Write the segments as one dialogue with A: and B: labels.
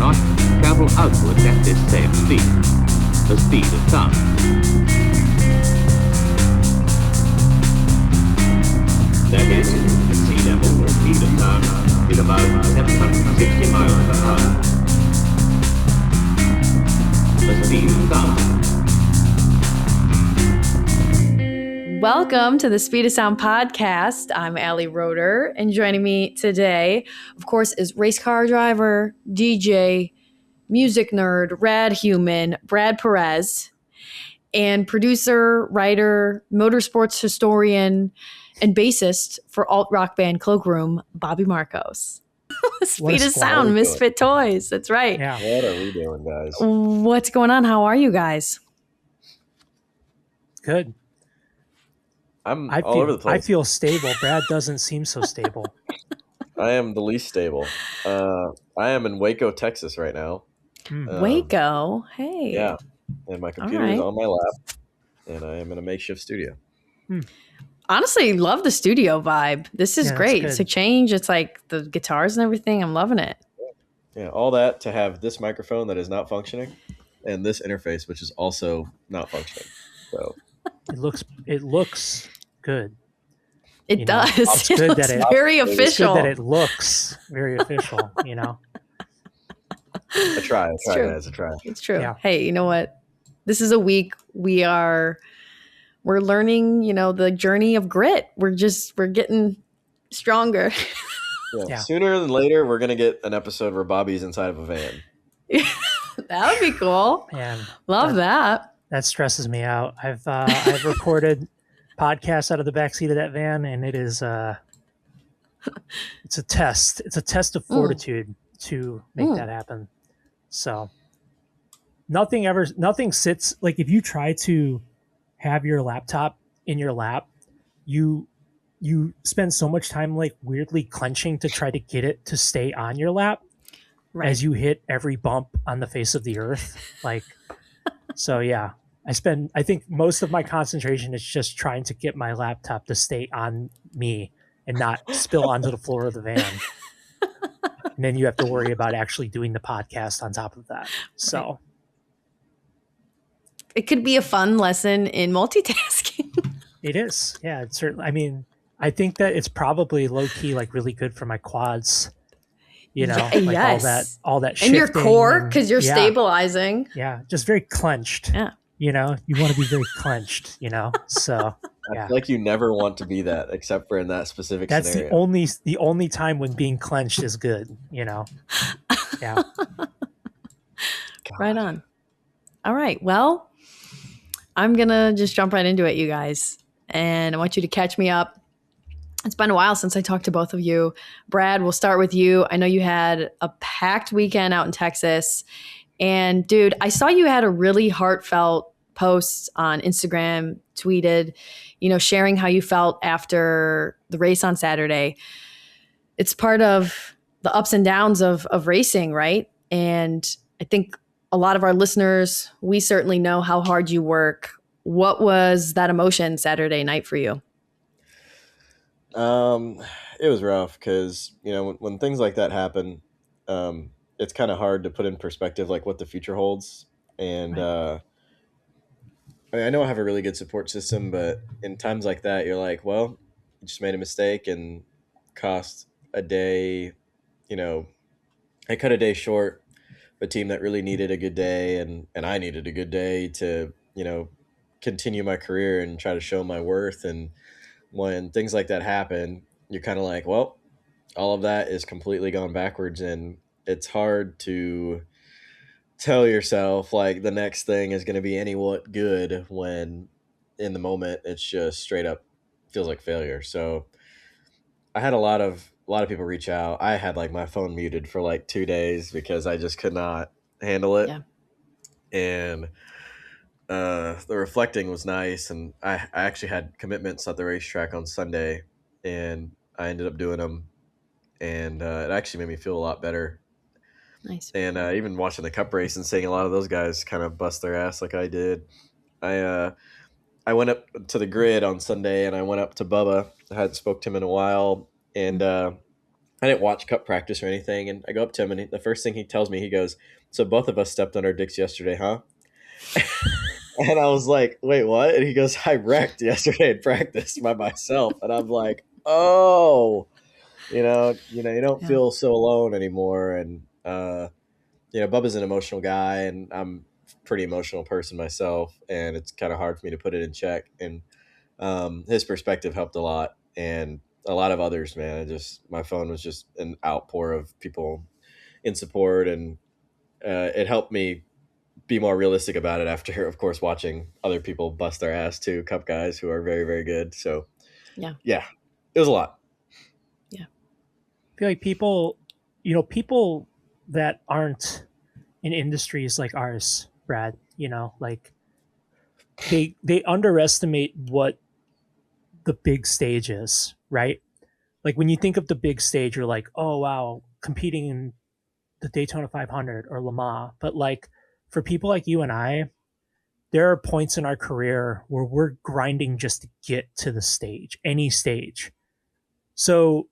A: cars travel outwards at this same speed, the speed of sound. That is, at sea level, the speed of sound is about 760 miles per hour. The speed of sound.
B: Welcome to the Speed of Sound podcast. I'm Allie Roeder, and joining me today, of course, is race car driver, DJ, music nerd, rad human, Brad Perez, and producer, writer, motorsports historian, and bassist for alt-rock band Cloakroom, Bobby Marcos. Speed of Sound, Misfit Toys. That's right.
C: Yeah.
D: What are we doing, guys?
B: What's going on? How are you guys?
C: Good.
D: I'm all over the place.
C: I feel stable. Brad doesn't seem so stable.
D: I am the least stable. I am in Waco, Texas right now.
B: Waco? Hey.
D: Yeah. And my computer is on my lap. And I am in a makeshift studio.
B: Honestly, love the studio vibe. This is great. It's a change. It's like the guitars and everything. I'm loving it.
D: Yeah, all that to have this microphone that is not functioning and this interface, which is also not functioning. So
C: it looks good.
B: It does.
C: It's good that
B: it's very official.
C: It's good that it looks very official, you know.
D: I try, guys. I try.
B: It's true.
C: Yeah.
B: Hey, you know what? This is a week we're learning, the journey of grit. We're getting stronger.
D: Yeah. Sooner than later, we're gonna get an episode where Bobby's inside of a van.
B: That would be cool.
C: Man,
B: love that.
C: That stresses me out. I've recorded podcasts out of the backseat of that van, and it is it's a test. It's a test of fortitude to make that happen. So nothing sits like if you try to have your laptop in your lap, you spend so much time like weirdly clenching to try to get it to stay on your lap as you hit every bump on the face of the earth. Like, so yeah, I think most of my concentration is just trying to get my laptop to stay on me and not spill onto the floor of the van. And then you have to worry about actually doing the podcast on top of that. So
B: it could be a fun lesson in multitasking.
C: It is. Yeah, it's certainly. I mean, I think that it's probably low key, like really good for my quads. All that
B: and your core because you're stabilizing.
C: Yeah, just very clenched.
B: Yeah.
C: You want to be very clenched. So
D: I feel like you never want to be that, except for in that specific
C: That's
D: scenario.
C: the only time when being clenched is good. Yeah.
B: Right on. All right. Well, I'm gonna just jump right into it, you guys, and I want you to catch me up. It's been a while since I talked to both of you. Brad, we'll start with you. I know you had a packed weekend out in Texas. And dude, I saw you had a really heartfelt post on Instagram, tweeted, sharing how you felt after the race on Saturday. It's part of the ups and downs of racing, right? And I think a lot of our listeners, we certainly know how hard you work. What was that emotion Saturday night for you?
D: It was rough because, when things like that happen, it's kind of hard to put in perspective, like what the future holds. And, I know I have a really good support system, but in times like that, you're like, well, you just made a mistake and cost a day, I cut a day short, a team that really needed a good day. And I needed a good day to, continue my career and try to show my worth. And when things like that happen, you're kind of like, well, all of that is completely gone backwards. And it's hard to tell yourself like the next thing is going to be anywhat good when in the moment it's just straight up feels like failure. So I had a lot of people reach out. I had like my phone muted for like 2 days because I just could not handle it.
B: Yeah.
D: And the reflecting was nice, and I actually had commitments at the racetrack on Sunday, and I ended up doing them, and it actually made me feel a lot better.
B: Nice.
D: And even watching the Cup race and seeing a lot of those guys kind of bust their ass like I did. I went up to the grid on Sunday, and I went up to Bubba. I hadn't spoke to him in a while, and I didn't watch Cup practice or anything, and I go up to him, and the first thing he tells me, he goes, "So both of us stepped on our dicks yesterday, huh?" And I was like, "Wait, what?" And he goes, "I wrecked yesterday in practice by myself." And I'm like, "Oh, you don't
B: Yeah.
D: feel so alone anymore." And Bubba's an emotional guy, and I'm a pretty emotional person myself, and it's kind of hard for me to put it in check. And his perspective helped a lot, and a lot of others, man. My phone was just an outpour of people in support, and it helped me be more realistic about it after, of course, watching other people bust their ass too, Cup guys who are very, very good. So
B: Yeah.
D: it was a lot.
B: Yeah.
C: I feel like people that aren't in industries like ours, Brad, like they underestimate what the big stage is, right? Like when you think of the big stage, you're like, oh wow, competing in the Daytona 500 or Le Mans. But like for people like you and I, there are points in our career where we're grinding just to get to the stage, any stage. So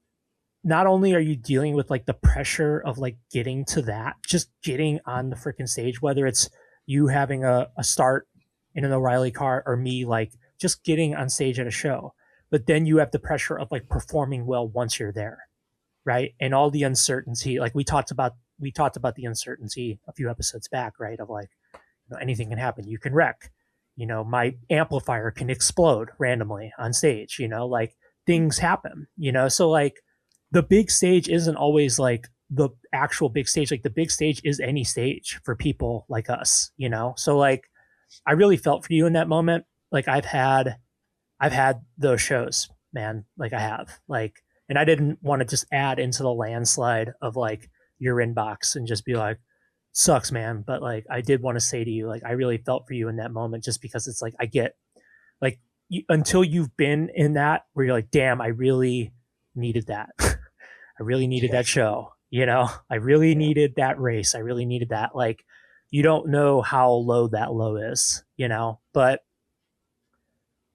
C: not only are you dealing with like the pressure of like getting to that, just getting on the freaking stage, whether it's you having a start in an O'Reilly car or me like just getting on stage at a show, but then you have the pressure of like performing well once you're there, right? And all the uncertainty, like we talked about the uncertainty a few episodes back, right? Of like, anything can happen. You can wreck. My amplifier can explode randomly on stage. Like things happen. So like the big stage isn't always like the actual big stage. Like the big stage is any stage for people like us. So like I really felt for you in that moment. Like I've had those shows, man. Like I have like, and I didn't want to just add into the landslide of like your inbox and just be like, sucks, man. But like, I did want to say to you, like, I really felt for you in that moment, just because it's like, I get like, until you've been in that where you're like, damn, I really needed that. I really needed that show. I really needed that race. I really needed that. Like, you don't know how low that low is, but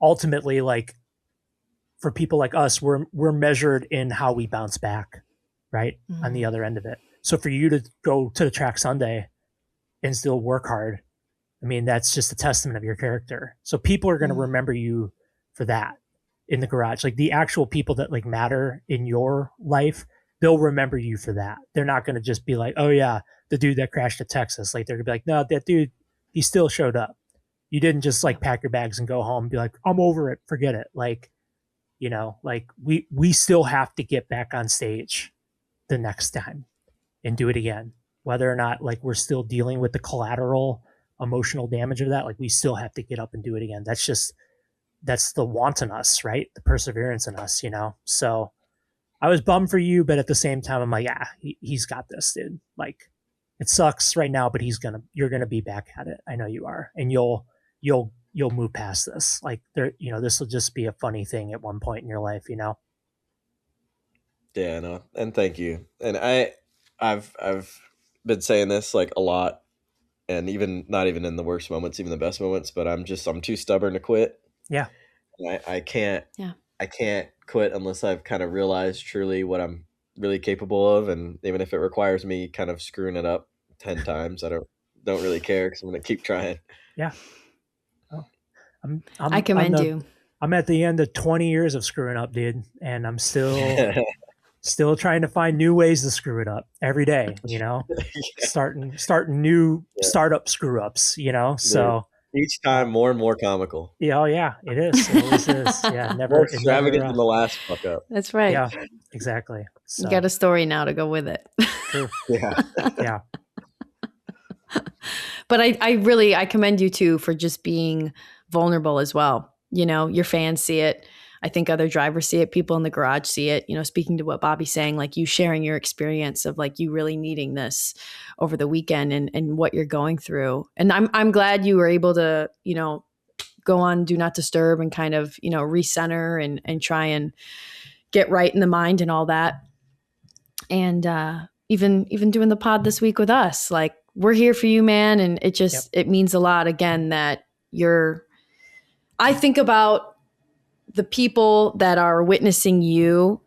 C: ultimately, like, for people like us, we're measured in how we bounce back, right? On the other end of it. So for you to go to the track Sunday and still work hard, I mean, that's just a testament of your character. So people are going to remember you for that in the garage. Like the actual people that like matter in your life, they'll remember you for that. They're not going to just be like, oh yeah, the dude that crashed at Texas. Like they're gonna be like, no, that dude, he still showed up. You didn't just like pack your bags and go home and be like, I'm over it, forget it. Like, like we still have to get back on stage the next time and do it again. Whether or not like we're still dealing with the collateral emotional damage of that, like we still have to get up and do it again. That's the want in us, right? The perseverance in us, So I was bummed for you, but at the same time, I'm like, yeah, he's got this, dude. Like it sucks right now, but you're gonna be back at it. I know you are, and you'll move past this. Like there, this will just be a funny thing at one point in your life,
D: Yeah, no, and thank you. And I've been saying this like a lot, and even not even in the worst moments, even the best moments. But I'm too stubborn to quit.
C: Yeah,
D: I can't. Yeah. I can't quit unless I've kind of realized truly what I'm really capable of, and even if it requires me kind of screwing it up 10 times, I don't really care because I'm going to keep trying.
C: Yeah. Oh,
B: I commend you.
C: I'm at the end of 20 years of screwing up, dude, and I'm still trying to find new ways to screw it up every day. Yeah. starting new startup screw ups. So
D: each time more and more comical.
C: Yeah, oh yeah, it is. It always is. Yeah, never
D: more extravagant than the last fuck up.
B: That's right.
C: Yeah, exactly. So.
B: You got a story now to go with it.
C: True.
D: Yeah.
C: Yeah.
B: But I commend you too for just being vulnerable as well. Your fans see it. I think other drivers see it. People in the garage see it. Speaking to what Bobby's saying, like you sharing your experience of like you really needing this over the weekend and what you're going through. And I'm glad you were able to, go on Do Not Disturb and kind of, recenter and try and get right in the mind and all that. And even doing the pod this week with us, like we're here for you, man. And it just, it means a lot again that I think about the people that are witnessing you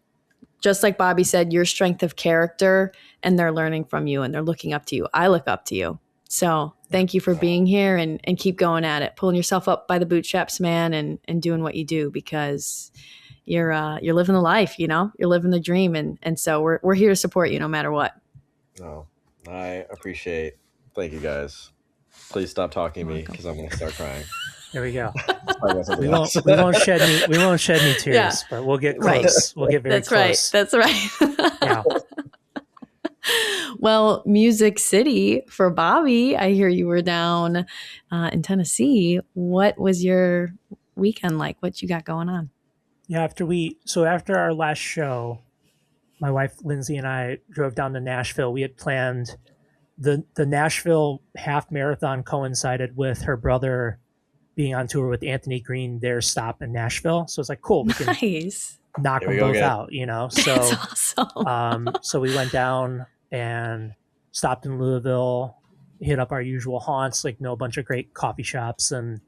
B: just like Bobby said, your strength of character, and they're learning from you and they're looking up to you. I look up to you. So thank you for being here and keep going at it, pulling yourself up by the bootstraps, man, and doing what you do, because you're living the life, you know, you're living the dream. And so we're here to support you no matter what.
D: Oh, I appreciate. Thank you guys. Please stop talking to me because I'm going to start crying.
C: There we go.
D: We
C: We won't shed any tears,
B: Yeah.
C: but we'll get close. We'll get very close.
B: That's right.
C: Yeah.
B: Well, Music City for Bobby, I hear you were down in Tennessee. What was your weekend like? What you got going on?
C: Yeah, after our last show, my wife Lindsay and I drove down to Nashville. We had planned the Nashville half marathon coincided with her brother being on tour with Anthony Green, their stop in Nashville. So it's like, cool, we can
B: Nice.
C: knock
D: There we
C: them
D: go
C: both
D: again.
C: out, you know? So,
B: That's awesome.
C: so we went down and stopped in Louisville, hit up our usual haunts, like know a bunch of great coffee shops and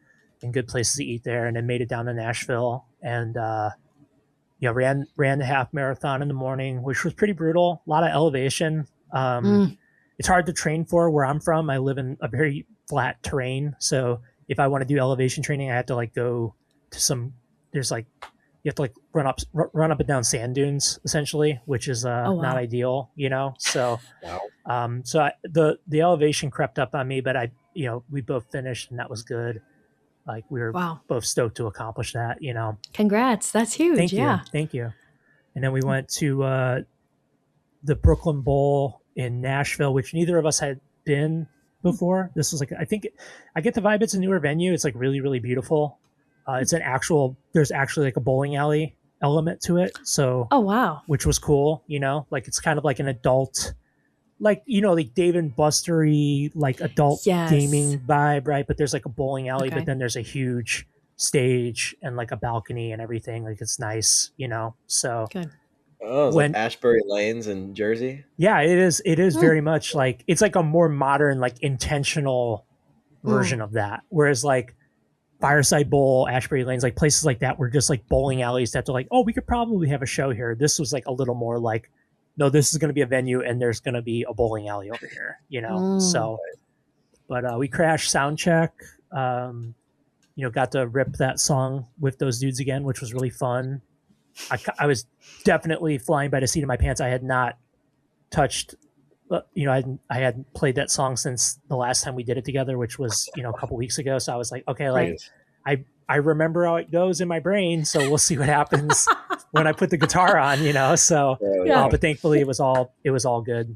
C: good places to eat there, and then made it down to Nashville and, ran the half marathon in the morning, which was pretty brutal. A lot of elevation. It's hard to train for where I'm from. I live in a very flat terrain. So if I want to do elevation training, I have to like go to you have to like run up and down sand dunes essentially, which is
B: wow.
C: not ideal, you know? So,
D: Wow.
C: the elevation crept up on me, but we both finished and that was good. Like we were
B: Wow.
C: both stoked to accomplish that, you know?
B: Congrats. That's huge.
C: Thank you. And then we went to the Brooklyn Bowl in Nashville, which neither of us had been before. This was like, I think I get the vibe it's a newer venue. It's like really, really beautiful. There's actually like a bowling alley element to it. So,
B: Oh, wow.
C: which was cool, you know, like it's kind of like an adult, like, you know, like Dave and Bustery, like adult
B: Yes.
C: gaming vibe, right? But there's like a bowling alley,
B: Okay.
C: but then there's a huge stage and like a balcony and everything. Like it's nice, you know? So
B: Good.
D: Oh, it's
C: When-
D: like Ashbury Lanes in Jersey.
C: yeah, it is very much like, it's like a more modern, like intentional version of that. Whereas like Fireside Bowl, Ashbury Lanes, like places like that were just like bowling alleys that they're like, oh, we could probably have a show here. This was like a little more like, no, this is going to be a venue and there's going to be a bowling alley over here, you know? So, but we crashed sound check, got to rip that song with those dudes again, which was really fun. I was definitely flying by the seat of my pants. I had not touched, I hadn't played that song since the last time we did it together, which was, a couple weeks ago. So I was like, okay, like I remember how it goes in my brain. So we'll see what happens when I put the guitar on, so,
B: Yeah.
C: but thankfully it was all good.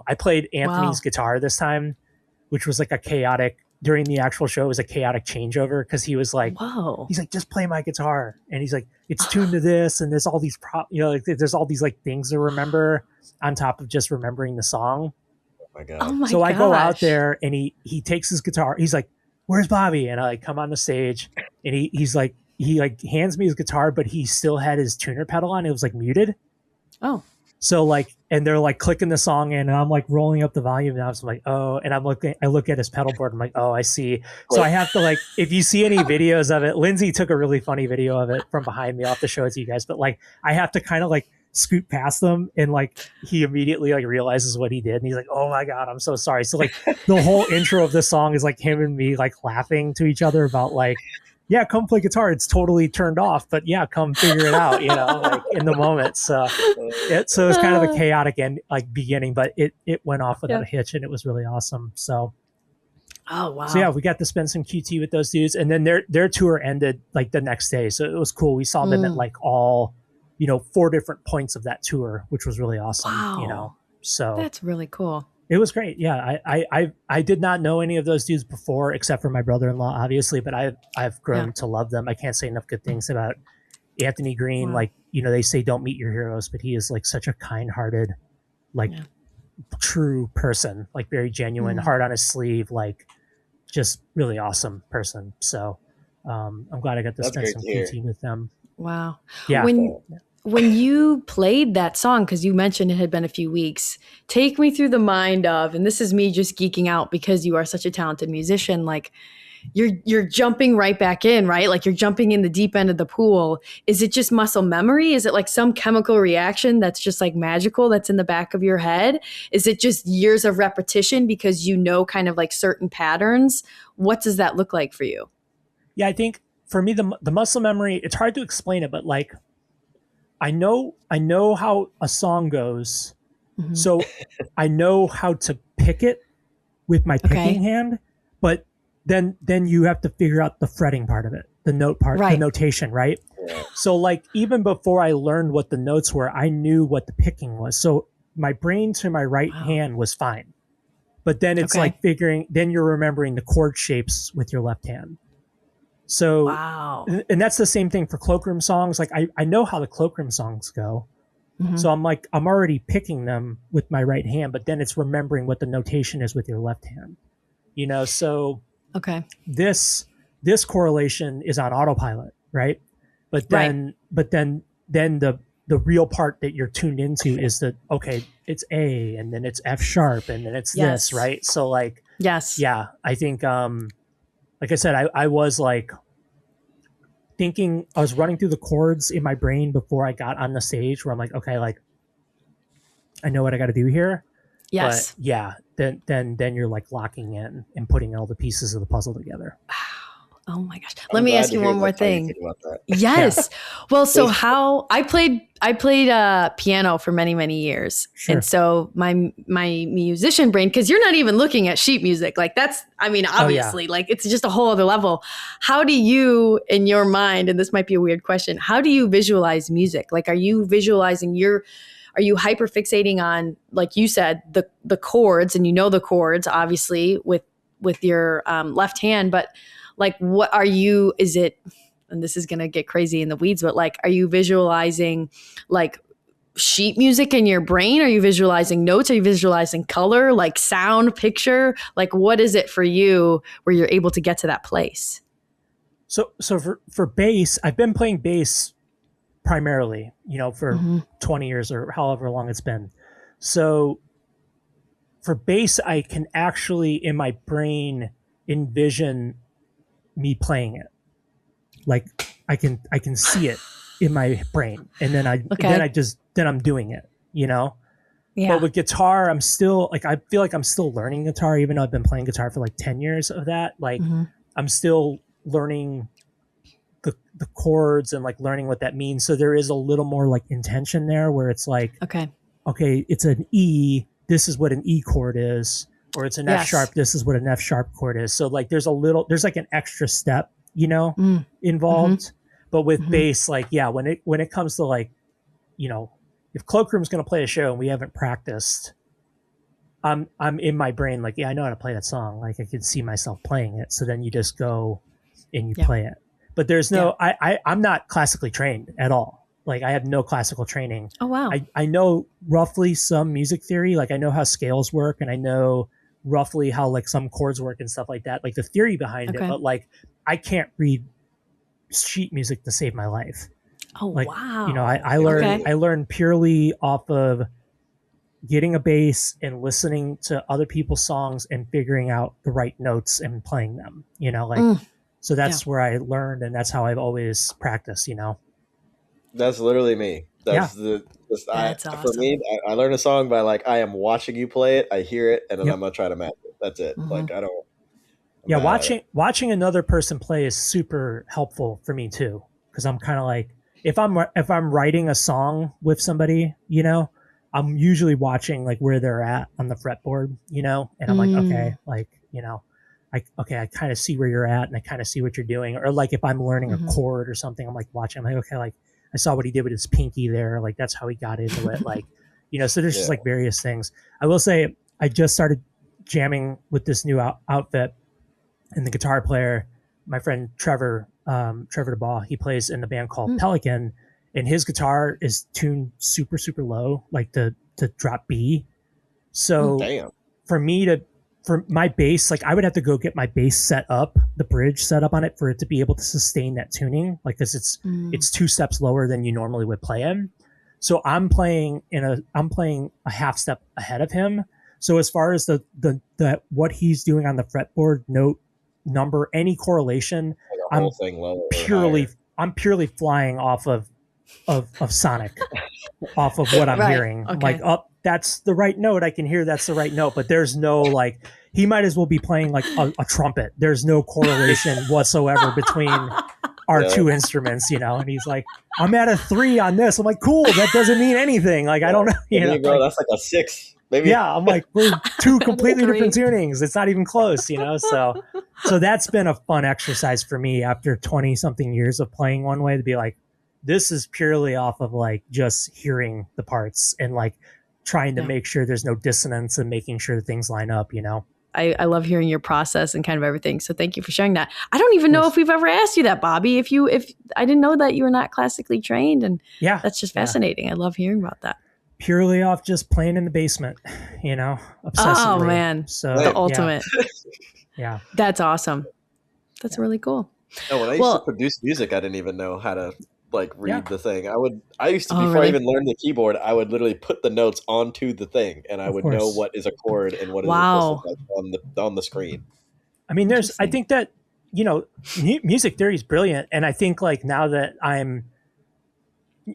C: I played Anthony's guitar this time, which was like during the actual show, it was a chaotic changeover. Cause he was like,
B: Whoa.
C: he's like, just play my guitar. And he's like, it's tuned to this. And there's all these, there's all these like things to remember on top of just remembering the song.
D: Oh my God.
B: Oh my
C: So I go out
B: gosh.
C: there and he takes his guitar. He's like, where's Bobby? And I like come on the stage and he hands me his guitar, but he still had his tuner pedal on. It was like muted.
B: Oh.
C: So like, and they're like clicking the song in and I'm like rolling up the volume and I was like, oh, and I look at his pedal board. I'm like, oh, I see. So I have to like, if you see any videos of it, Lindsay took a really funny video of it from behind me. I'll have to show it to you guys. But like, I have to kind of like scoot past them and like, he immediately like realizes what he did. And he's like, oh my God, I'm so sorry. So like the whole intro of this song is like him and me like laughing to each other about like, yeah, come play guitar. It's totally turned off, but yeah, come figure it out, like in the moment. So it was kind of a chaotic beginning, but it went off without a hitch and it was really awesome. So,
B: Oh, wow.
C: so yeah, we got to spend some QT with those dudes, and then their tour ended like the next day. So it was cool. We saw them at like all, 4 different points of that tour, which was really awesome,
B: Wow.
C: so
B: That's really cool.
C: it was great. Yeah. I did not know any of those dudes before, except for my brother-in-law, obviously, but I've grown to love them. I can't say enough good things about Anthony Green.
B: Wow.
C: Like, they say don't meet your heroes, but he is like such a kind-hearted, like true person, like very genuine, heart on his sleeve, like just really awesome person. So I'm glad I got to
D: That's
C: spend
D: great
C: some
D: to hear.
C: QT with them.
B: Wow.
C: Yeah.
B: When you played that song, because you mentioned it had been a few weeks, take me through the mind of, and this is me just geeking out because you are such a talented musician, like you're jumping right back in, right? Like you're jumping in the deep end of the pool. Is it just muscle memory? Is it like some chemical reaction that's just like magical that's in the back of your head? Is it just years of repetition because you know kind of like certain patterns? What does that look like for you?
C: Yeah, I think for me the muscle memory, it's hard to explain it, but like I know how a song goes.
B: Mhm.
C: So I know how to pick it with my picking hand, but then you have to figure out the fretting part of it, the note part, the notation, right?
D: Yeah.
C: So like even before I learned what the notes were, I knew what the picking was. So my brain to my right hand was fine. But then it's like then you're remembering the chord shapes with your left hand. So, and that's the same thing for cloakroom songs. Like I know how the cloakroom songs go. Mm-hmm. So I'm already picking them with my right hand, but then it's remembering what the notation is with your left hand, you know? So this correlation is on autopilot, right? But then the real part that you're tuned into is that, okay, it's A and then it's F sharp and then it's this, right? So like, yeah, I think, like I said, I was like thinking, I was running through the chords in my brain before I got on the stage where I'm like, okay, like I know what I got to do here.
B: Yes.
C: But yeah, then you're like locking in and putting all the pieces of the puzzle together.
B: Oh my gosh. Let me ask you one more thing. Yes.
C: Yeah.
B: Well, so how I played piano for many, many years. Sure. And so my musician brain, because you're not even looking at sheet music. Like that's, I mean, obviously, like it's just a whole other level. How do you, in your mind, and this might be a weird question, how do you visualize music? Like, are you visualizing are you hyper fixating on, like you said, the chords, and you know the chords, obviously, with your left hand, but like, what are you, is it, and this is going to get crazy in the weeds, but like, are you visualizing like sheet music in your brain? Are you visualizing notes? Are you visualizing color, like sound, picture? Like, what is it for you where you're able to get to that place?
C: So for bass, I've been playing bass primarily, you know, for 20 years or however long it's been. So for bass, I can actually in my brain envision me playing it. Like I can see it in my brain, and then I'm doing it, you know? Yeah. But with guitar, I'm still like, I feel like I'm still learning guitar, even though I've been playing guitar for like 10 years of that. Like I'm still learning the chords and like learning what that means. So there is a little more like intention there where it's like, okay, it's an E. This is what an E chord is, or it's an F sharp. This is what an F sharp chord is. So like, there's like an extra step, you know, involved. But with bass, like, yeah, when it comes to like, you know, if Cloakroom's going to play a show and we haven't practiced, I'm in my brain like, yeah, I know how to play that song. Like I can see myself playing it. So then you just go and you play it. But there's no, I'm not classically trained at all. Like I have no classical training.
B: Oh, wow.
C: I know roughly some music theory. Like I know how scales work, and I know roughly how like some chords work and stuff like that. Like the theory behind it, but like I can't read sheet music to save my life.
B: Oh,
C: like,
B: wow.
C: You know, I learned purely off of getting a bass and listening to other people's songs and figuring out the right notes and playing them, you know, like, so that's where I learned, and that's how I've always practiced, you know.
D: That's literally me. That's awesome. For me, I learn a song by like, I am watching you play it, I hear it, and then I'm going to try to match it. That's it. Like, I don't.
C: Yeah, watching another person play is super helpful for me too, because I'm kind of like, if I'm writing a song with somebody, you know, I'm usually watching like where they're at on the fretboard, you know, and I'm like, okay, like, you know, I kind of see where you're at, and I kind of see what you're doing. Or like if I'm learning a chord or something, I'm like watching, I'm like, okay, like I saw what he did with his pinky there, like that's how he got into it, like, you know. So there's just like various things. I will say I just started jamming with this new outfit. And the guitar player, my friend Trevor DeBaugh, he plays in the band called Pelican, and his guitar is tuned super, super low, like to drop B. So for my bass, like I would have to go get my bass set up, the bridge set up on it for it to be able to sustain that tuning, like because it's 2 steps lower than you normally would play in. So I'm playing a half step ahead of him. So as far as the what he's doing on the fretboard note number, any correlation.
D: Like a whole thing lower or higher.
C: I'm purely flying off of sonic, off of what I'm
B: Right.
C: hearing. I'm
B: Okay.
C: like, oh, that's the right note. I can hear that's the right note, but there's no like, he might as well be playing like a trumpet. There's no correlation whatsoever between our two instruments, you know? And he's like, I'm at a 3 on this. I'm like, cool. That doesn't mean anything. Like, I don't know. You know,
D: bro,
C: like,
D: that's like a 6. Maybe.
C: yeah, I'm like, we're two completely
B: 3.
C: different tunings. It's not even close, you know? So that's been a fun exercise for me after 20 something years of playing one way, to be like, this is purely off of like just hearing the parts and like trying to make sure there's no dissonance and making sure things line up, you know?
B: I love hearing your process and kind of everything. So thank you for sharing that. I don't even know if we've ever asked you that, Bobby. If I didn't know that you were not classically trained, and
C: Yeah,
B: that's just fascinating. I love hearing about that.
C: Purely off just playing in the basement, you know, obsessively.
B: Oh man,
C: so
B: the ultimate.
C: Yeah,
B: That's awesome. That's really cool.
D: No, when I used to produce music, I didn't even know how to like read the thing. I used to, before
B: really?
D: I even learned the keyboard, I would literally put the notes onto the thing, and I would know what is a chord and what is supposed to look like on the screen.
C: I mean, I think that, you know, music theory is brilliant, and I think like now that I'm,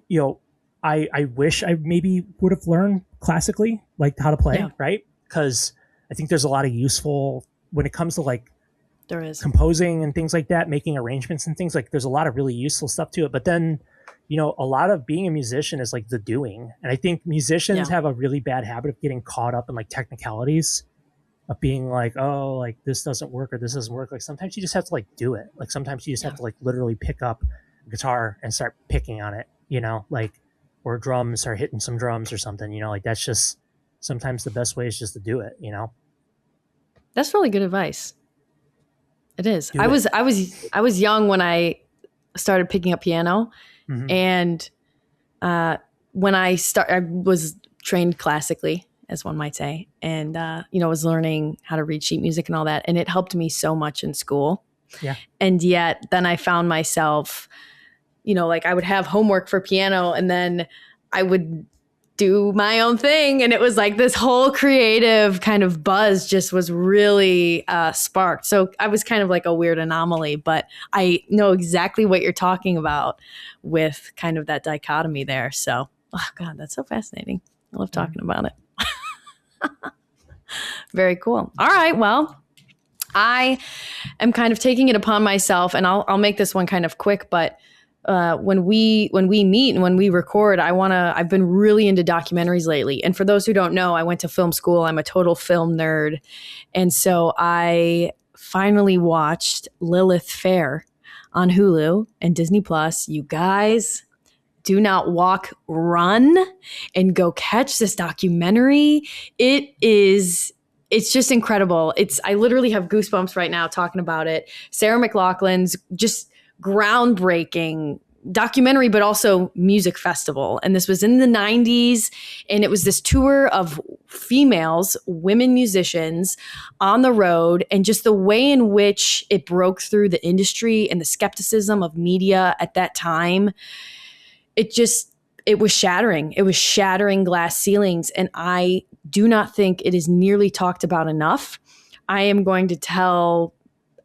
C: you know, I wish I maybe would have learned classically, like how to play, right? Because I think there's a lot of useful when it comes to like
B: there is
C: composing and things like that, making arrangements and things, like there's a lot of really useful stuff to it. But then, you know, a lot of being a musician is like the doing. And I think musicians have a really bad habit of getting caught up in like technicalities of being like, oh, like this doesn't work or this doesn't work. Like sometimes you just have to like do it. Like sometimes you just have to like literally pick up a guitar and start picking on it, you know, like, or drums, start hitting some drums or something, you know, like that's just sometimes the best way is just to do it, you know?
B: That's really good advice. It is. I was young when I started picking up piano, and when I was trained classically, as one might say, and you know, was learning how to read sheet music and all that, and it helped me so much in school.
C: Yeah.
B: And yet, then I found myself, you know, like I would have homework for piano, and then I would do my own thing. And it was like this whole creative kind of buzz just was really sparked. So I was kind of like a weird anomaly, but I know exactly what you're talking about with kind of that dichotomy there. So, oh God, that's so fascinating. I love talking about it. Very cool. All right. Well, I am kind of taking it upon myself, and I'll make this one kind of quick, but when we meet and when we record, I've been really into documentaries lately. And for those who don't know, I went to film school. I'm a total film nerd. And so I finally watched Lilith Fair on Hulu and Disney Plus. You guys, do not walk, run and go catch this documentary. It's just incredible. I literally have goosebumps right now talking about it. Sarah McLachlan's just groundbreaking documentary, but also music festival. And this was in the 90s. And it was this tour of women musicians on the road, and just the way in which it broke through the industry and the skepticism of media at that time. It was shattering. It was shattering glass ceilings. And I do not think it is nearly talked about enough. I am going to tell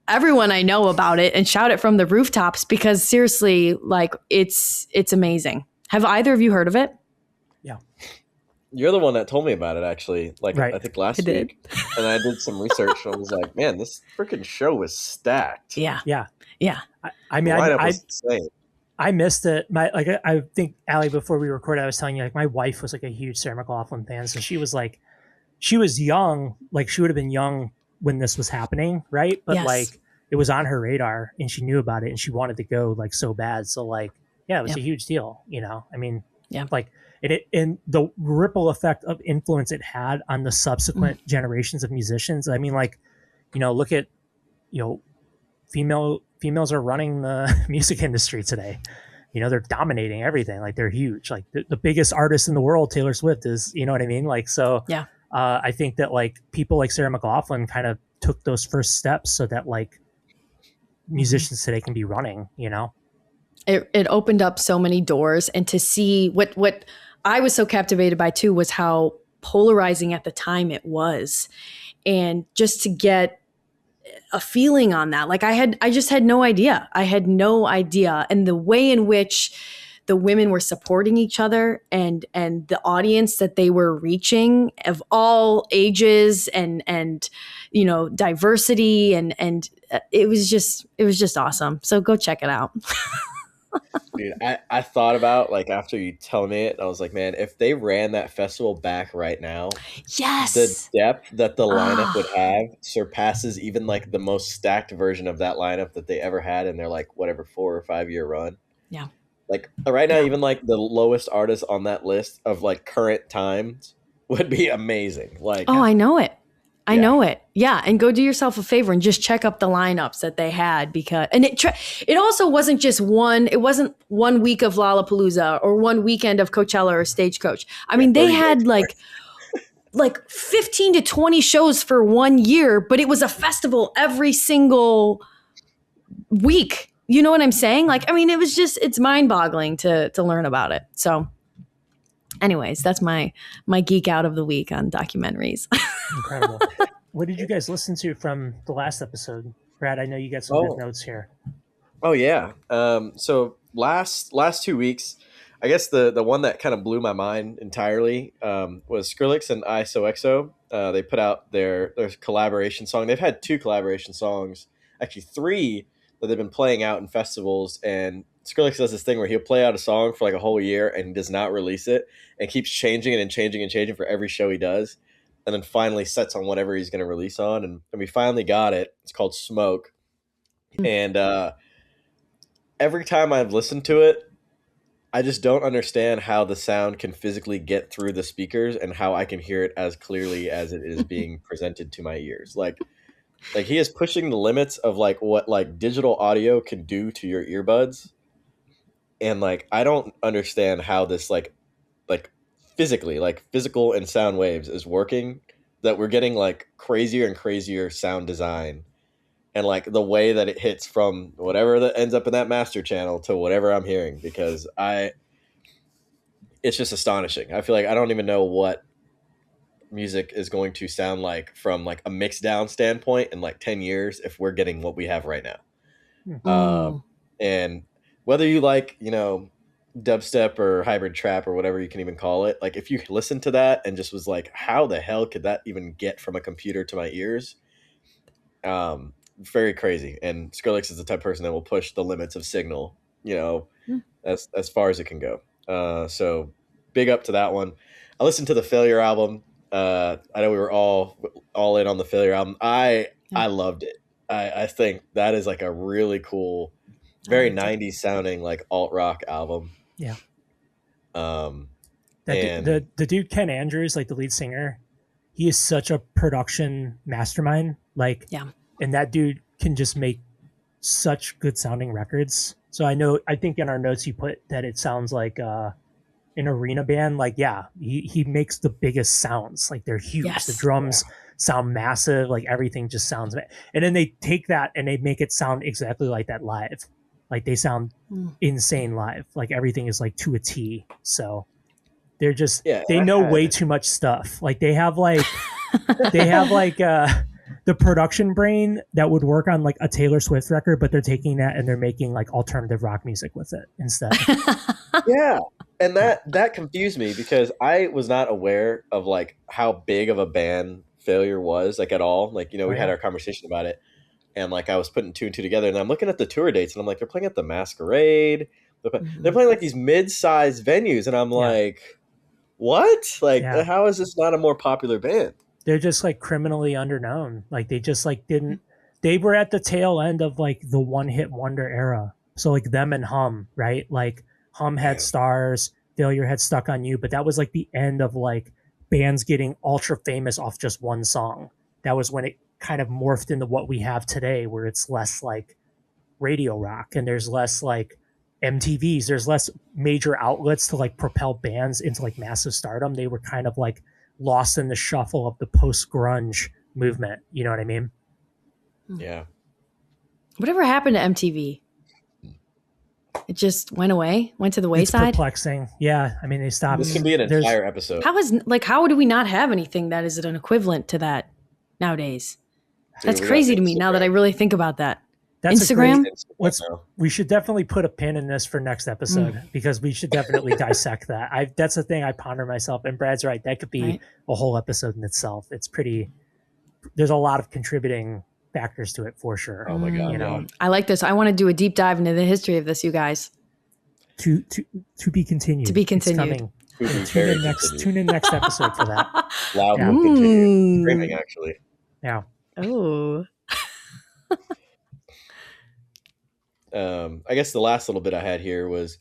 B: everyone I know about it and shout it from the rooftops, because seriously, like it's amazing. Have either of you heard of it?
C: Yeah.
D: You're the one that told me about it, actually, like I think last week.
B: did.
D: And I did some research and I was like, man, this freaking show was stacked.
B: Yeah.
C: Yeah.
B: Yeah.
C: I mean,
D: The lineup was insane.
C: I missed it. I think, Allie, before we recorded, I was telling you, like, my wife was like a huge Sarah McLachlan fan. So she was young, like she would have been young when this was happening, right? But like it was on her radar and she knew about it and she wanted to go like so bad. So like, yeah, it was a huge deal, you know? I mean, like and the ripple effect of influence it had on the subsequent generations of musicians. I mean, like, you know, look at, you know, females are running the music industry today. You know, they're dominating everything. Like they're huge. Like the biggest artist in the world, Taylor Swift, is, you know what I mean? Like, so I think that like people like Sarah McLachlan kind of took those first steps so that like musicians today can be running, you know?
B: It opened up so many doors, and to see what I was so captivated by too was how polarizing at the time it was. And just to get a feeling on that. Like I just had no idea. I had no idea. And the way in which the women were supporting each other and the audience that they were reaching of all ages and diversity and it was just awesome. So go check it out.
D: Dude, I thought about, like, after you telling me it, I was like, man, if they ran that festival back right now,
B: Yes.
D: the depth that the lineup would have surpasses even like the most stacked version of that lineup that they ever had in their like whatever 4 or 5 year run.
B: Yeah.
D: Like right now, even like the lowest artist on that list of like current times would be amazing. Like,
B: Oh, I know it. I
D: Yeah.
B: know it. Yeah. And go do yourself a favor and just check up the lineups that they had because, and it also wasn't just it wasn't 1 week of Lollapalooza or 1 weekend of Coachella or Stagecoach. I mean, they
D: 30
B: had
D: days
B: like 15 to 20 shows for 1 year, but it was a festival every single week. You know what I'm saying? Like, I mean, it's mind boggling to learn about it. So anyways, that's my geek out of the week on documentaries.
C: Incredible. What did you guys listen to from the last episode? Brad, I know you got some good notes here.
D: Oh yeah. So last 2 weeks, I guess the one that kind of blew my mind entirely was Skrillex and ISOXO. They put out their collaboration song. They've had 2 collaboration songs, actually 3 that they've been playing out in festivals. And Skrillex does this thing where he'll play out a song for like a whole year and does not release it and keeps changing it and changing and changing for every show he does. And then finally sets on whatever he's going to release on. And we finally got it. It's called Smoke. And every time I've listened to it, I just don't understand how the sound can physically get through the speakers and how I can hear it as clearly as it is being presented to my ears. Like he is pushing the limits of like what like digital audio can do to your earbuds. And like I don't understand how this like physically, like physical and sound waves is working, that we're getting like crazier and crazier sound design. And like the way that it hits from whatever that ends up in that master channel to whatever I'm hearing, because it's just astonishing. I feel like I don't even know what music is going to sound like from like a mix down standpoint in like 10 years if we're getting what we have right now. And whether you like, dubstep or hybrid trap or whatever you can even call it, like if you listen to that and just was like, how the hell could that even get from a computer to my ears? Very crazy. And Skrillex is the type of person that will push the limits of signal, as far as it can go. So big up to that one. I listened to the Failure album. I know we were all in on the Failure album. I loved it. I think that is like a really cool, very 90s sounding like alt rock album.
C: Yeah.
D: And
C: the dude Ken Andrews, like the lead singer, he is such a production mastermind. Like,
B: Yeah.
C: And that dude can just make such good sounding records. So I think in our notes you put that it sounds like an arena band. Like, yeah, he makes the biggest sounds. Like they're huge.
B: Yes.
C: The drums sound massive. Like everything just sounds. And then they take that and they make it sound exactly like that live. Like they sound insane live. Like everything is like to a T. So they're just they know way too much stuff. Like they have like the production brain that would work on like a Taylor Swift record, but they're taking that and they're making like alternative rock music with it instead.
D: Yeah. And that confused me because I was not aware of like how big of a band Failure was like at all. Like, we had our conversation about it and like I was putting 2 and 2 together and I'm looking at the tour dates and I'm like, they're playing at the Masquerade. They're playing like these mid-sized venues and I'm like, what? Like, how is this not a more popular band?
C: They're just like criminally underknown. Like they just like they were at the tail end of like the one hit wonder era. So like them and Hum, right? Like Hum had Stars, Failure had Stuck on You, but that was like the end of like bands getting ultra famous off just one song. That was when it kind of morphed into what we have today, where it's less like radio rock and there's less like MTVs, there's less major outlets to like propel bands into like massive stardom. They were kind of like lost in the shuffle of the post grunge movement. You know what I mean?
D: Yeah.
B: Whatever happened to MTV? It just went away, went to the wayside.
C: It's perplexing. Yeah. I mean, they stopped.
D: This can be an entire episode.
B: How do we not have anything that is an equivalent to that nowadays? That's
D: we got
B: crazy to me now that I really think about that. Instagram?
C: We should definitely put a pin in this for next episode because we should definitely dissect that. That's the thing I ponder myself. And Brad's right. That could be a whole episode in itself. It's pretty, there's a lot of contributing factors to it for sure.
D: Oh my God.
C: You know,
B: I like this. I want to do a deep dive into the history of this, you guys.
C: To be continued.
B: To be continued.
C: It's coming. Tune in next episode for that.
D: Loud and continued. Screaming, actually.
C: Yeah.
B: Oh.
D: I guess the last little bit I had here was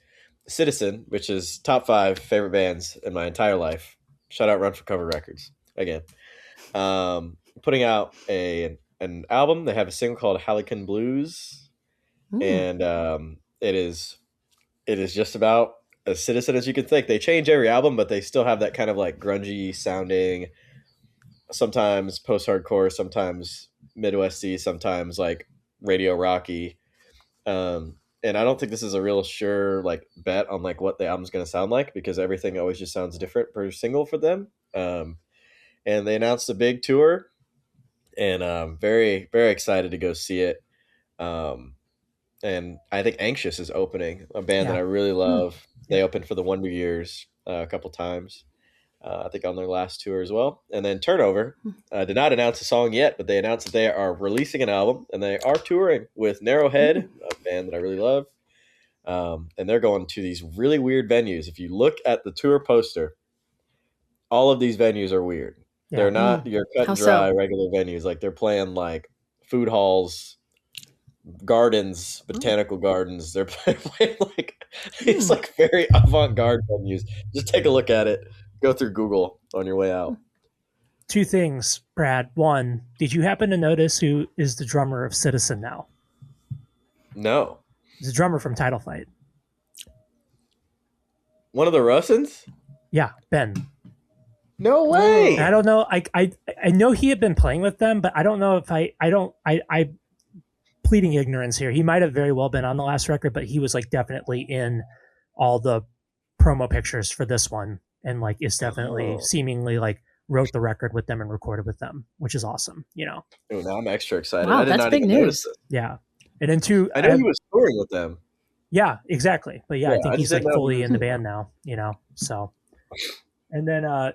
D: Citizen, which is top 5 favorite bands in my entire life. Shout out Run for Cover Records again. Putting out an album. They have a single called Halcyon Blues, and it is just about as Citizen as you can think. They change every album, but they still have that kind of like grungy sounding, sometimes post-hardcore, sometimes Midwesty, sometimes like radio rocky. And I don't think this is a real sure like bet on like what the album's going to sound like because everything always just sounds different per single for them. And they announced a big tour, and very, very excited to go see it. And I think Anxious is opening, a band that I really love. They opened for the Wonder Years a couple times. I think on their last tour as well. And then Turnover did not announce a song yet, but they announced that they are releasing an album, and they are touring with Narrowhead, a band that I really love. And they're going to these really weird venues. If you look at the tour poster, all of these venues are weird. Yeah. They're not your cut and dry regular venues. Like they're playing like food halls, gardens, botanical gardens. They're playing like these like very avant-garde venues. Just take a look at it. Go through Google on your way out.
C: 2 things, Brad. 1, did you happen to notice who is the drummer of Citizen now?
D: No.
C: He's a drummer from Title Fight.
D: One of the Russins?
C: Yeah, Ben.
D: No way.
C: I don't know. I know he had been playing with them, but I don't know if I pleading ignorance here. He might have very well been on the last record, but he was like definitely in all the promo pictures for this one. And like is definitely seemingly like wrote the record with them and recorded with them, which is awesome, you know.
D: Oh, now I'm extra excited.
B: Wow,
D: I did
B: that's
D: not
B: big
D: even
B: news.
C: Yeah. And then 2,
D: I know he was touring with them.
C: Yeah, exactly. But I think he's like fully in the band now, you know. So and then I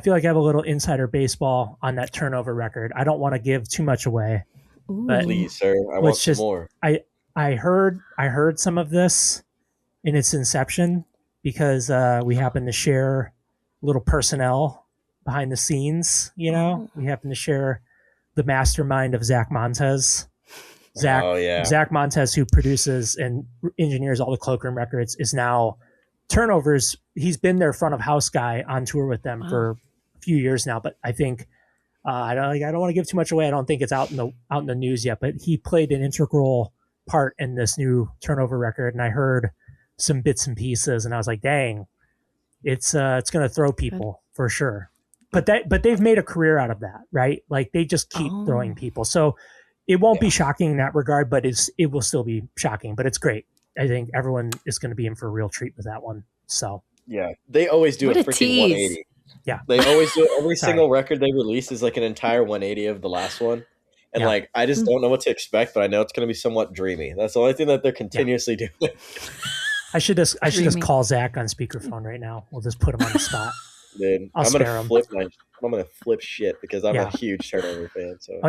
C: feel like I have a little insider baseball on that Turnover record. I don't want to give too much away. But
D: please, sir. I want some more.
C: I heard some of this in its inception because we happen to share little personnel behind the scenes, you know. We happen to share the mastermind of Zach Montez. Zach Montez, who produces and engineers all the Cloakroom records, is now Turnovers. He's been their front of house guy on tour with them for a few years now, but I think I don't want to give too much away. I don't think it's out in the news yet, but he played an integral part in this new Turnover record, and I heard some bits and pieces, and I was like, dang, it's going to throw people for sure. But they've made a career out of that, right? Like they just keep throwing people. So it won't be shocking in that regard, but it will still be shocking, but it's great. I think everyone is going to be in for a real treat with that one. So
D: yeah, they always do a freaking 180.
C: Yeah,
D: they always do it. Every single record they release is like an entire 180 of the last one. And like, I just don't know what to expect, but I know it's going to be somewhat dreamy. That's the only thing that they're continuously doing.
C: I should just call Zach on speakerphone right now. We'll just put him on the spot.
D: Dude, I'm gonna flip shit because I'm a huge Turnover fan. So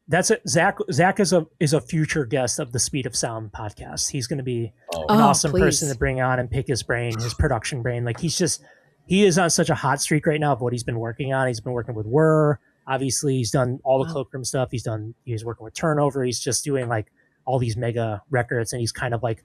C: that's it. Zach is a future guest of the Speed of Sound podcast. He's going to be an awesome person to bring on and pick his brain, his production brain. Like he is on such a hot streak right now of what he's been working on. He's been working with Whir. Obviously, he's done all the Cloakroom stuff. He's working with Turnover. He's just doing like all these mega records, and he's kind of like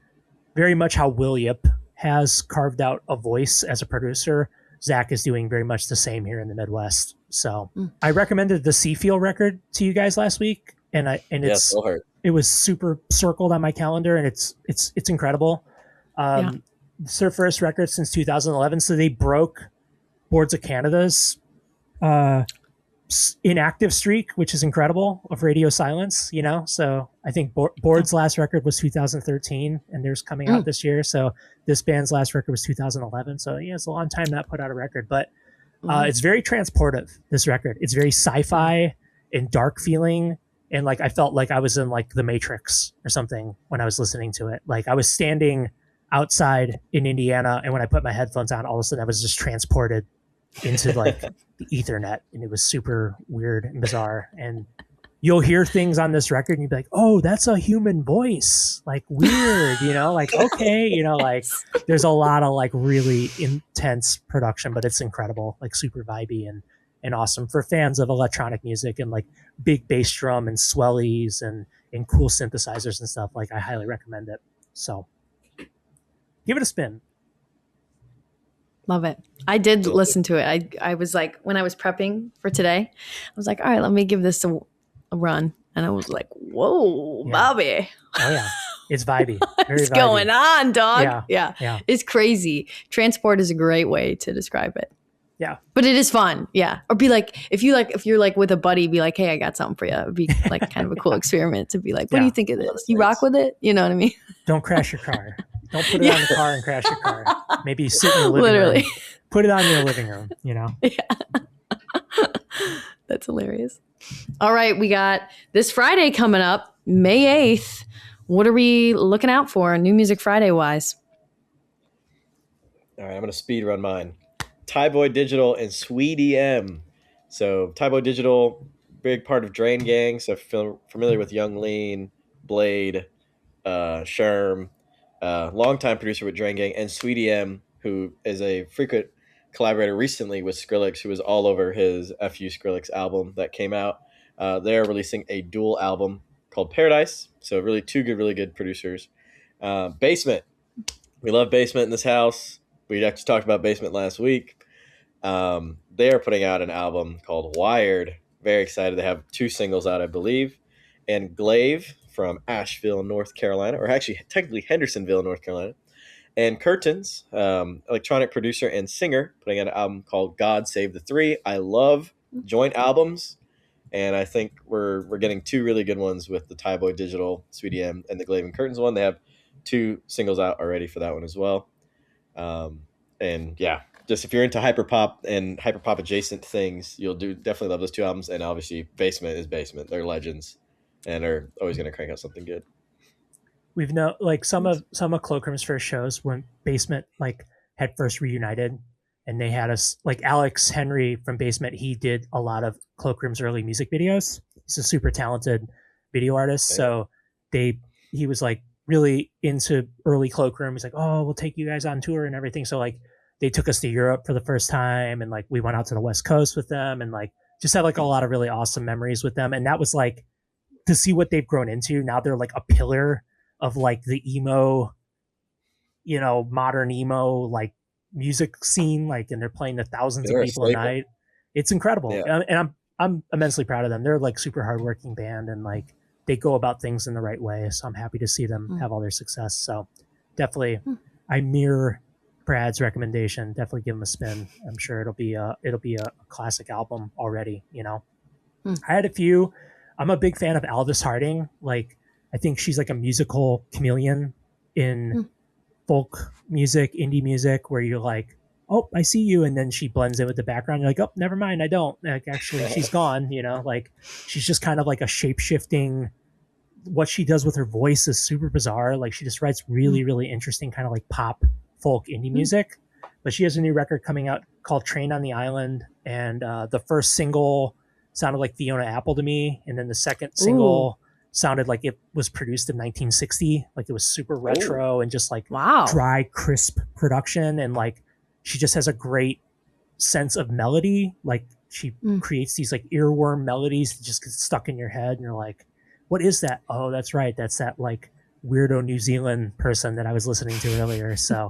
C: very much how Will Yip has carved out a voice as a producer. Zach is doing very much the same here in the Midwest. So I recommended the Seafeel record to you guys last week, and it was super circled on my calendar, and it's incredible. It's their first record since 2011, so they broke Boards of Canada's inactive streak, which is incredible, of radio silence, you know. So I think Board's last record was 2013, and theirs coming out this year. So this band's last record was 2011. So it's a long time not put out a record, but it's very transportive, this record. It's very sci-fi and dark feeling. and like I felt like I was in like the Matrix or something when I was listening to it. Like I was standing outside in Indiana, and when I put my headphones on, all of a sudden I was just transported into like the Ethernet, and it was super weird and bizarre. And you'll hear things on this record and you'll be like, oh, that's a human voice. Like weird, you know, like, okay, you know, like there's a lot of like really intense production, but it's incredible, like super vibey and awesome for fans of electronic music and like big bass drum and swellies and cool synthesizers and stuff. Like I highly recommend it. So give it a spin.
B: Love it. I did listen to it. I was like, when I was prepping for today, I was like, all right, let me give this a run. And I was like, whoa, Bobby.
C: Oh, yeah. It's vibey.
B: What's going on, dog?
C: Yeah.
B: It's crazy. Transport is a great way to describe it.
C: Yeah.
B: But it is fun. Yeah. Or be like, if you're like with a buddy, be like, hey, I got something for you. It would be like kind of a cool experiment to be like, what do you think of this? You rock with it? You know what I mean?
C: Don't crash your car. Don't put it on the car and crash your car. Maybe sit in the living room. Put it on your living room, you know?
B: Yeah. That's hilarious. All right. We got this Friday coming up, May 8th. What are we looking out for New Music Friday wise?
D: All right. I'm going to speed run mine. Boy Digital and Sweetie M. So Boy Digital, big part of Drain Gang. So familiar with Young Lean, Blade, Sherm, longtime producer with Drain Gang, and Sweetie M, who is a frequent collaborator recently with Skrillex, who was all over his FU Skrillex album that came out. They're releasing a dual album called Paradise. So really really good producers. Basement. We love Basement in this house. We actually talked about Basement last week. They are putting out an album called Wired. Very excited. They have 2 singles out, I believe. And Glaive from Asheville, North Carolina, or actually technically Hendersonville, North Carolina. And Curtains, electronic producer and singer, putting out an album called God Save the Three. I love joint albums, and I think we're getting 2 really good ones with the Boy Digital, Sweetie M, and the Glaive and Curtains one. They have 2 singles out already for that one as well. And yeah, just if you're into hyperpop and hyperpop adjacent things, you'll definitely love those 2 albums. And obviously Basement is Basement. They're legends and are always going to crank out something good.
C: We've known like some of Cloakroom's first shows when Basement like had first reunited, and they had us like Alex Henry from Basement. He did a lot of Cloakroom's early music videos. He's a super talented video artist. Okay. So he was like really into early Cloakroom. He's like, oh, we'll take you guys on tour and everything. So like they took us to Europe for the first time, and like we went out to the West Coast with them, and like just had like a lot of really awesome memories with them. And that was like to see what they've grown into. Now they're like a pillar of like the emo, you know, modern emo like music scene, like, and they're playing to thousands of people a night. It's incredible. Yeah. And I'm immensely proud of them. They're like super hardworking band, and like they go about things in the right way. So I'm happy to see them have all their success. So definitely I mirror Brad's recommendation. Definitely give them a spin. I'm sure it'll be a classic album already, you know. I had a few. I'm a big fan of Aldous Harding. Like, I think she's like a musical chameleon in folk music, indie music, where you're like, oh, I see you. And then she blends in with the background. You're like, oh, never mind. I don't. Like, actually, she's gone, you know, like she's just kind of like a shape-shifting. What she does with her voice is super bizarre. Like, she just writes really, really interesting kind of like pop, folk, indie music. But she has a new record coming out called Train on the Island. And the first single sounded like Fiona Apple to me. And then the second single sounded like it was produced in 1960. Like it was super retro and just like dry, crisp production. And like, she just has a great sense of melody. Like she creates these like earworm melodies that just get stuck in your head. And you're like, what is that? Oh, that's right. That's that like weirdo New Zealand person that I was listening to earlier. So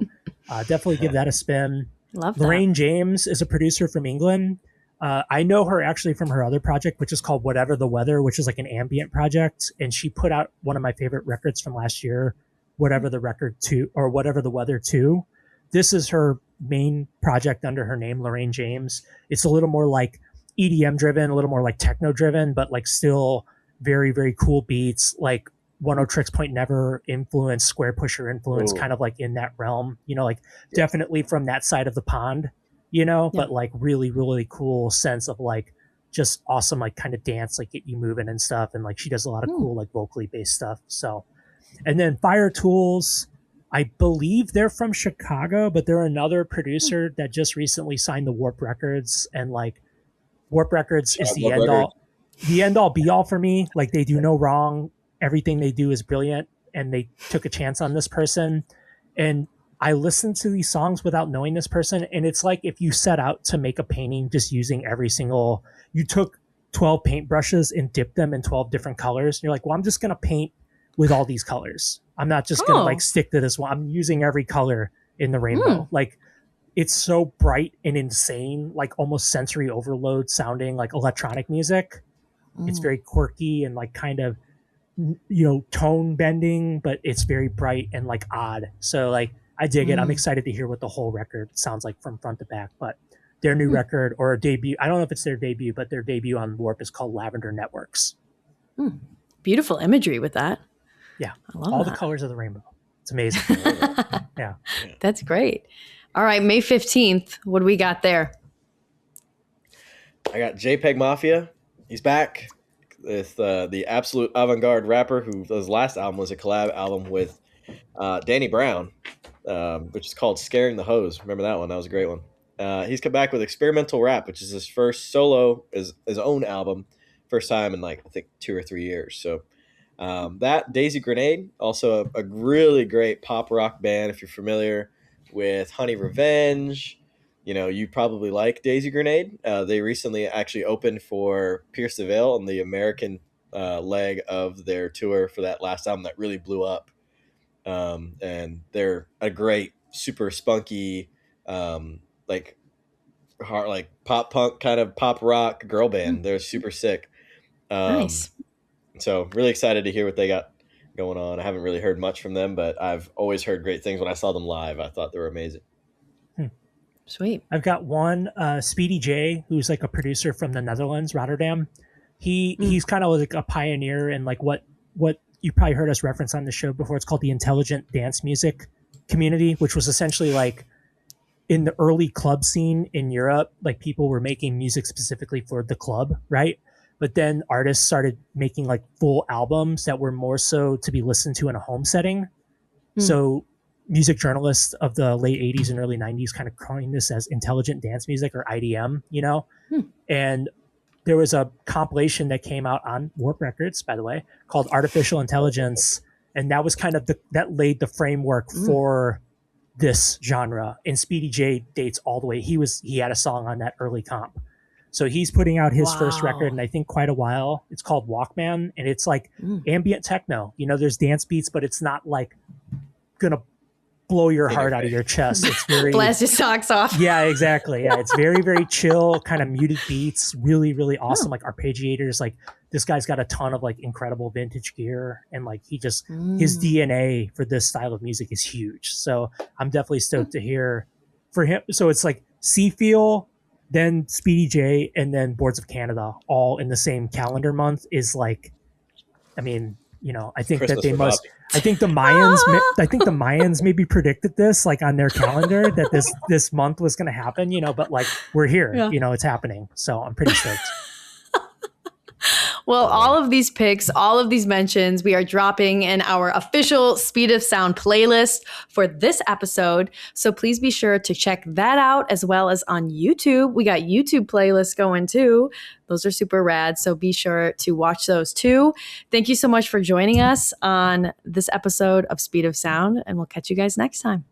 C: definitely give that a spin.
B: Love that.
C: Lorraine James is a producer from England. I know her actually from her other project, which is called Whatever the Weather, which is like an ambient project. And she put out one of my favorite records from last year, Whatever the Weather 2. This is her main project under her name, Lorraine James. It's a little more like EDM driven, a little more like techno driven, but like still very, very cool beats, like One O Tricks Point Never influence, Square Pusher influence, kind of like in that realm, you know, like definitely from that side of the pond, you know, but like really, really cool sense of like just awesome, like kind of dance, like get you moving and stuff. And like she does a lot of cool, like vocally based stuff. So, and then Fire Tools, I believe they're from Chicago, but they're another producer that just recently signed the Warp Records, and like Warp Records is the end all be all for me. Like they do no wrong. Everything they do is brilliant, and they took a chance on this person. And I listened to these songs without knowing this person, and it's like if you set out to make a painting just using you took 12 paintbrushes and dipped them in 12 different colors. And you're like, well, I'm just going to paint with all these colors. I'm not just going to like stick to this one. I'm using every color in the rainbow. Like it's so bright and insane, like almost sensory overload sounding like electronic music. It's very quirky and like kind of, tone bending, but it's very bright and like odd. So like, I dig it. I'm excited to hear what the whole record sounds like from front to back, but their new record or debut, I don't know if it's their debut, but their debut on Warp is called Lavender Networks.
B: Beautiful imagery with that.
C: Yeah.
B: I love
C: all
B: that.
C: the colors of the rainbow. It's amazing. Yeah.
B: That's great. All right. May 15th. What do we got there?
D: I got JPEG Mafia. He's back with the absolute avant-garde rapper who his last album was a collab album with Danny Brown, which is called Scaring the Hose. Remember that one? That was a great one. He's come back with Experimental Rap, which is his first solo, his own album. First time in like, I think 2 or 3 years. So that Daisy Grenade, also a really great pop rock band. If you're familiar with Honey Revenge, you probably like Daisy Grenade. They recently actually opened for Pierce the Veil on the American leg of their tour for that last album that really blew up. And they're a great, super spunky, like hard, like pop punk kind of pop rock girl band. They're super sick.
B: Nice.
D: So really excited to hear what they got going on. I haven't really heard much from them, but I've always heard great things. When I saw them live, I thought they were amazing.
B: Sweet.
C: I've got one, Speedy J, who's like a producer from the Netherlands, Rotterdam. He's kind of like a pioneer in like what you probably heard us reference on the show before. It's called the intelligent dance music community, which was essentially like in the early club scene in Europe, like people were making music specifically for the club, right? But then artists started making like full albums that were more so to be listened to in a home setting. So music journalists of the late 80s and early 90s kind of coined this as intelligent dance music, or IDM, and there was a compilation that came out on Warp Records, by the way, called Artificial Intelligence. And that was kind of that laid the framework for this genre. And Speedy J dates all the way. He had a song on that early comp. So he's putting out his first record in I think quite a while. It's called Walkman, and it's like ambient techno. There's dance beats, but it's not like gonna blow your heart out of your chest. It's very
B: blast your socks off.
C: Yeah, exactly. Yeah, it's very, very chill, kind of muted beats. Really, really awesome. Like arpeggiators. Like this guy's got a ton of like incredible vintage gear, and like he just his DNA for this style of music is huge. So I'm definitely stoked to hear for him. So it's like Seafeel, then Speedy J, and then Boards of Canada, all in the same calendar month is like, I mean, I think
D: Christmas
C: that they must.
D: Bobby.
C: I think the Mayans maybe predicted this like on their calendar that this month was going to happen. But like we're here.
B: Yeah.
C: It's happening. So I'm pretty stoked.
B: Well, all of these picks, all of these mentions, we are dropping in our official Speed of Sound playlist for this episode. So please be sure to check that out, as well as on YouTube. We got YouTube playlists going too. Those are super rad. So be sure to watch those too. Thank you so much for joining us on this episode of Speed of Sound, and we'll catch you guys next time.